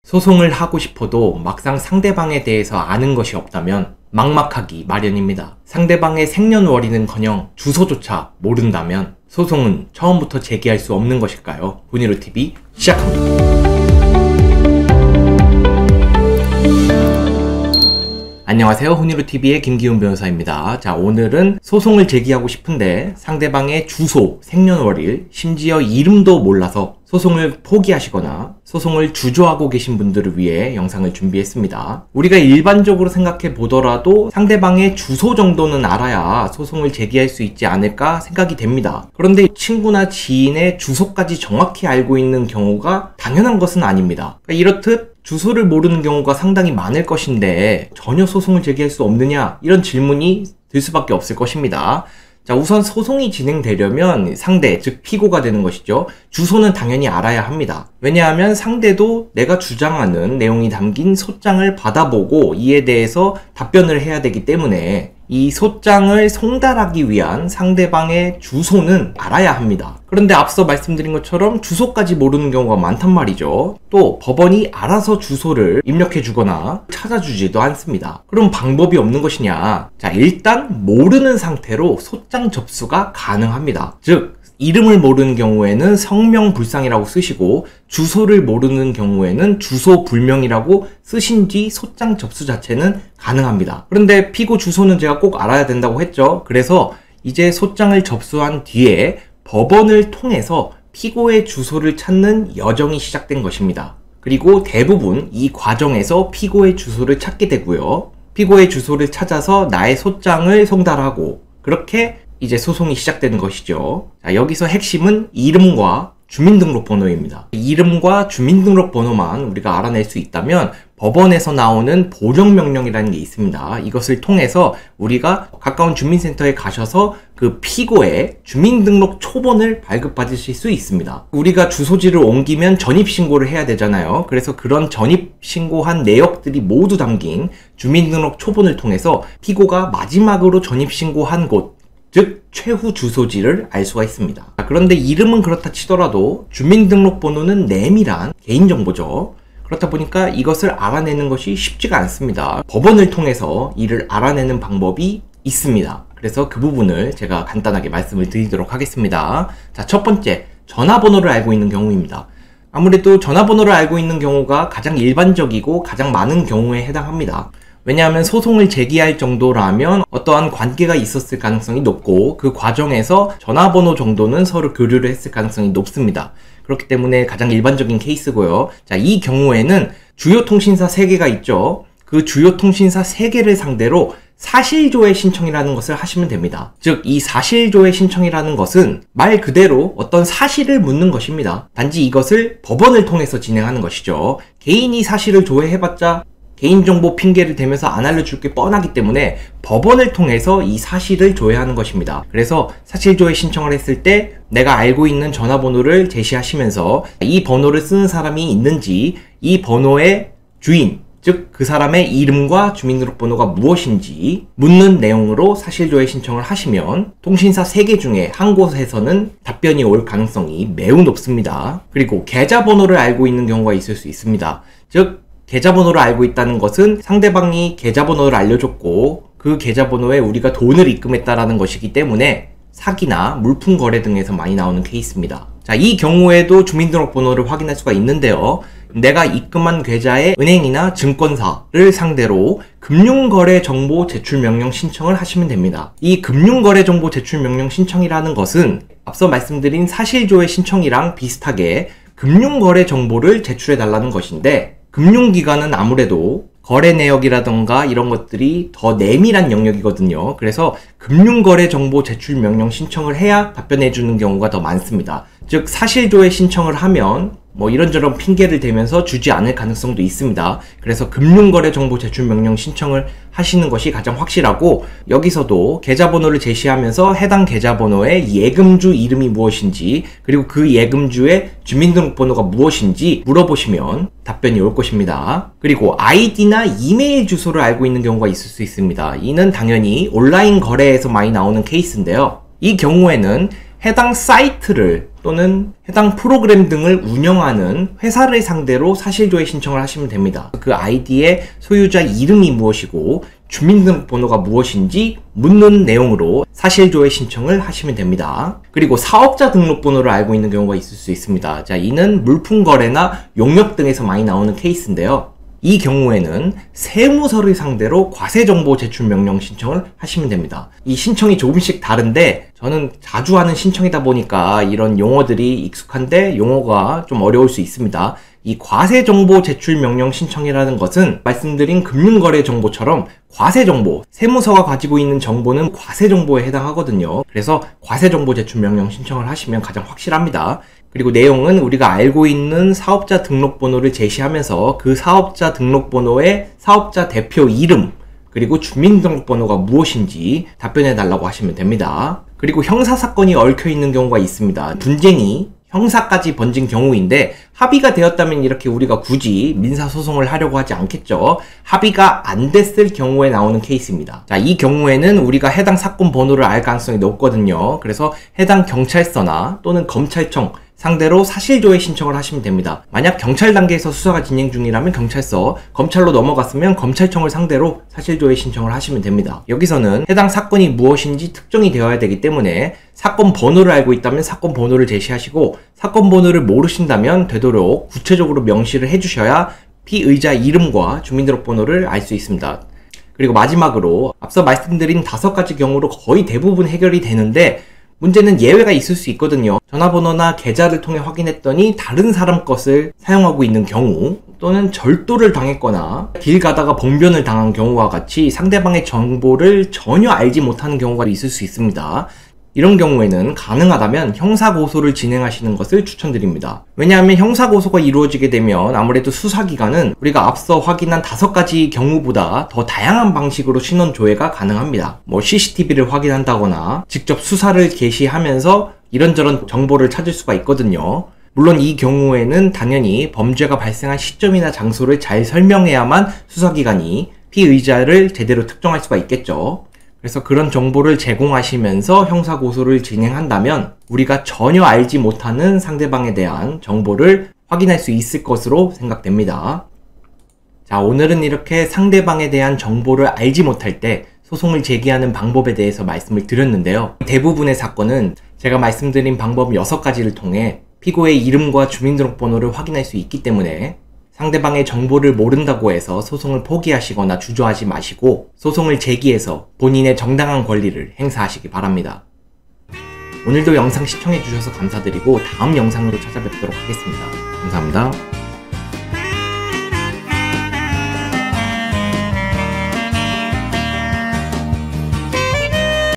소송을 하고 싶어도 막상 상대방에 대해서 아는 것이 없다면 막막하기 마련입니다. 상대방의 생년월일은커녕 주소조차 모른다면 소송은 처음부터 제기할 수 없는 것일까요? 훈이루TV 시작합니다. 안녕하세요. 훈이루TV의 김기훈 변호사입니다. 자, 오늘은 소송을 제기하고 싶은데 상대방의 주소, 생년월일, 심지어 이름도 몰라서 소송을 포기하시거나 소송을 주저하고 계신 분들을 위해 영상을 준비했습니다. 우리가 일반적으로 생각해 보더라도 상대방의 주소 정도는 알아야 소송을 제기할 수 있지 않을까 생각이 됩니다. 그런데 친구나 지인의 주소까지 정확히 알고 있는 경우가 당연한 것은 아닙니다. 그러니까 이렇듯 주소를 모르는 경우가 상당히 많을 것인데 전혀 소송을 제기할 수 없느냐, 이런 질문이 들 수밖에 없을 것입니다. 자, 우선 소송이 진행되려면 상대, 즉 피고가 되는 것이죠. 주소는 당연히 알아야 합니다. 왜냐하면 상대도 내가 주장하는 내용이 담긴 소장을 받아보고 이에 대해서 답변을 해야 되기 때문에 이 소장을 송달하기 위한 상대방의 주소는 알아야 합니다. 그런데 앞서 말씀드린 것처럼 주소까지 모르는 경우가 많단 말이죠. 또 법원이 알아서 주소를 입력해 주거나 찾아주지도 않습니다. 그럼 방법이 없는 것이냐? 자, 일단 모르는 상태로 소장 접수가 가능합니다. 즉, 이름을 모르는 경우에는 성명불상이라고 쓰시고 주소를 모르는 경우에는 주소불명이라고 쓰신 뒤 소장 접수 자체는 가능합니다. 그런데 피고 주소는 제가 꼭 알아야 된다고 했죠. 그래서 이제 소장을 접수한 뒤에 법원을 통해서 피고의 주소를 찾는 여정이 시작된 것입니다. 그리고 대부분 이 과정에서 피고의 주소를 찾게 되고요. 피고의 주소를 찾아서 나의 소장을 송달하고 그렇게 이제 소송이 시작되는 것이죠. 자, 여기서 핵심은 이름과 주민등록번호입니다. 이름과 주민등록번호만 우리가 알아낼 수 있다면 법원에서 나오는 보정명령이라는 게 있습니다. 이것을 통해서 우리가 가까운 주민센터에 가셔서 그 피고의 주민등록 초본을 발급받으실 수 있습니다. 우리가 주소지를 옮기면 전입신고를 해야 되잖아요. 그래서 그런 전입신고한 내역들이 모두 담긴 주민등록 초본을 통해서 피고가 마지막으로 전입신고한 곳, 즉 최후 주소지를 알 수가 있습니다. 그런데 이름은 그렇다 치더라도 주민등록번호는 내밀한 개인정보죠. 그렇다 보니까 이것을 알아내는 것이 쉽지가 않습니다. 법원을 통해서 이를 알아내는 방법이 있습니다. 그래서 그 부분을 제가 간단하게 말씀을 드리도록 하겠습니다. 자, 첫 번째, 전화번호를 알고 있는 경우입니다. 아무래도 전화번호를 알고 있는 경우가 가장 일반적이고 가장 많은 경우에 해당합니다. 왜냐하면 소송을 제기할 정도라면 어떠한 관계가 있었을 가능성이 높고 그 과정에서 전화번호 정도는 서로 교류를 했을 가능성이 높습니다. 그렇기 때문에 가장 일반적인 케이스고요. 자, 이 경우에는 주요 통신사 3개가 있죠. 그 주요 통신사 3개를 상대로 사실조회 신청이라는 것을 하시면 됩니다. 즉, 이 사실조회 신청이라는 것은 말 그대로 어떤 사실을 묻는 것입니다. 단지 이것을 법원을 통해서 진행하는 것이죠. 개인이 사실을 조회해봤자 개인정보 핑계를 대면서 안 알려줄 게 뻔하기 때문에 법원을 통해서 이 사실을 조회하는 것입니다. 그래서 사실조회 신청을 했을 때 내가 알고 있는 전화번호를 제시하시면서 이 번호를 쓰는 사람이 있는지, 이 번호의 주인, 즉 그 사람의 이름과 주민등록번호가 무엇인지 묻는 내용으로 사실조회 신청을 하시면 통신사 3개 중에 한 곳에서는 답변이 올 가능성이 매우 높습니다. 그리고 계좌번호를 알고 있는 경우가 있을 수 있습니다. 즉, 계좌번호를 알고 있다는 것은 상대방이 계좌번호를 알려줬고 그 계좌번호에 우리가 돈을 입금했다라는 것이기 때문에 사기나 물품 거래 등에서 많이 나오는 케이스입니다. 자, 이 경우에도 주민등록번호를 확인할 수가 있는데요. 내가 입금한 계좌의 은행이나 증권사를 상대로 금융거래정보 제출명령 신청을 하시면 됩니다. 이 금융거래정보 제출명령 신청이라는 것은 앞서 말씀드린 사실조회 신청이랑 비슷하게 금융거래 정보를 제출해달라는 것인데, 금융기관은 아무래도 거래 내역이라던가 이런 것들이 더 내밀한 영역이거든요. 그래서 금융거래정보 제출 명령 신청을 해야 답변해주는 경우가 더 많습니다. 즉, 사실조회 신청을 하면 이런저런 핑계를 대면서 주지 않을 가능성도 있습니다. 그래서 금융거래정보 제출 명령 신청을 하시는 것이 가장 확실하고, 여기서도 계좌번호를 제시하면서 해당 계좌번호의 예금주 이름이 무엇인지, 그리고 그 예금주의 주민등록번호가 무엇인지 물어보시면 답변이 올 것입니다. 그리고 아이디나 이메일 주소를 알고 있는 경우가 있을 수 있습니다. 이는 당연히 온라인 거래에서 많이 나오는 케이스인데요. 이 경우에는 해당 사이트를 또는 해당 프로그램 등을 운영하는 회사를 상대로 사실조회 신청을 하시면 됩니다. 그 아이디의 소유자 이름이 무엇이고 주민등록번호가 무엇인지 묻는 내용으로 사실조회 신청을 하시면 됩니다. 그리고 사업자 등록번호를 알고 있는 경우가 있을 수 있습니다. 자, 이는 물품거래나 용역 등에서 많이 나오는 케이스인데요. 이 경우에는 세무서를 상대로 과세정보 제출 명령 신청을 하시면 됩니다. 이 신청이 조금씩 다른데 저는 자주 하는 신청이다 보니까 이런 용어들이 익숙한데 용어가 좀 어려울 수 있습니다. 이 과세정보 제출 명령 신청이라는 것은 말씀드린 금융거래 정보처럼 과세정보, 세무서가 가지고 있는 정보는 과세정보에 해당하거든요. 그래서 과세정보 제출 명령 신청을 하시면 가장 확실합니다. 그리고 내용은 우리가 알고 있는 사업자 등록번호를 제시하면서 그 사업자 등록번호의 사업자 대표 이름 그리고 주민등록번호가 무엇인지 답변해 달라고 하시면 됩니다. 그리고 형사사건이 얽혀있는 경우가 있습니다. 분쟁이 형사까지 번진 경우인데 합의가 되었다면 이렇게 우리가 굳이 민사소송을 하려고 하지 않겠죠. 합의가 안 됐을 경우에 나오는 케이스입니다. 자, 이 경우에는 우리가 해당 사건 번호를 알 가능성이 높거든요. 그래서 해당 경찰서나 또는 검찰청 상대로 사실조회 신청을 하시면 됩니다. 만약 경찰 단계에서 수사가 진행 중이라면 경찰서, 검찰로 넘어갔으면 검찰청을 상대로 사실조회 신청을 하시면 됩니다. 여기서는 해당 사건이 무엇인지 특정이 되어야 되기 때문에 사건 번호를 알고 있다면 사건 번호를 제시하시고 사건 번호를 모르신다면 되도록 구체적으로 명시를 해주셔야 피의자 이름과 주민등록번호를 알 수 있습니다. 그리고 마지막으로 앞서 말씀드린 5가지 경우로 거의 대부분 해결이 되는데 문제는 예외가 있을 수 있거든요. 전화번호나 계좌를 통해 확인했더니 다른 사람 것을 사용하고 있는 경우 또는 절도를 당했거나 길 가다가 봉변을 당한 경우와 같이 상대방의 정보를 전혀 알지 못하는 경우가 있을 수 있습니다. 이런 경우에는 가능하다면 형사고소를 진행하시는 것을 추천드립니다. 왜냐하면 형사고소가 이루어지게 되면 아무래도 수사기관은 우리가 앞서 확인한 5가지 경우보다 더 다양한 방식으로 신원조회가 가능합니다. CCTV를 확인한다거나 직접 수사를 개시하면서 이런저런 정보를 찾을 수가 있거든요. 물론 이 경우에는 당연히 범죄가 발생한 시점이나 장소를 잘 설명해야만 수사기관이 피의자를 제대로 특정할 수가 있겠죠. 그래서 그런 정보를 제공하시면서 형사고소를 진행한다면 우리가 전혀 알지 못하는 상대방에 대한 정보를 확인할 수 있을 것으로 생각됩니다. 자, 오늘은 이렇게 상대방에 대한 정보를 알지 못할 때 소송을 제기하는 방법에 대해서 말씀을 드렸는데요. 대부분의 사건은 제가 말씀드린 방법 6가지를 통해 피고의 이름과 주민등록번호를 확인할 수 있기 때문에 상대방의 정보를 모른다고 해서 소송을 포기하시거나 주저하지 마시고 소송을 제기해서 본인의 정당한 권리를 행사하시기 바랍니다. 오늘도 영상 시청해주셔서 감사드리고 다음 영상으로 찾아뵙도록 하겠습니다. 감사합니다.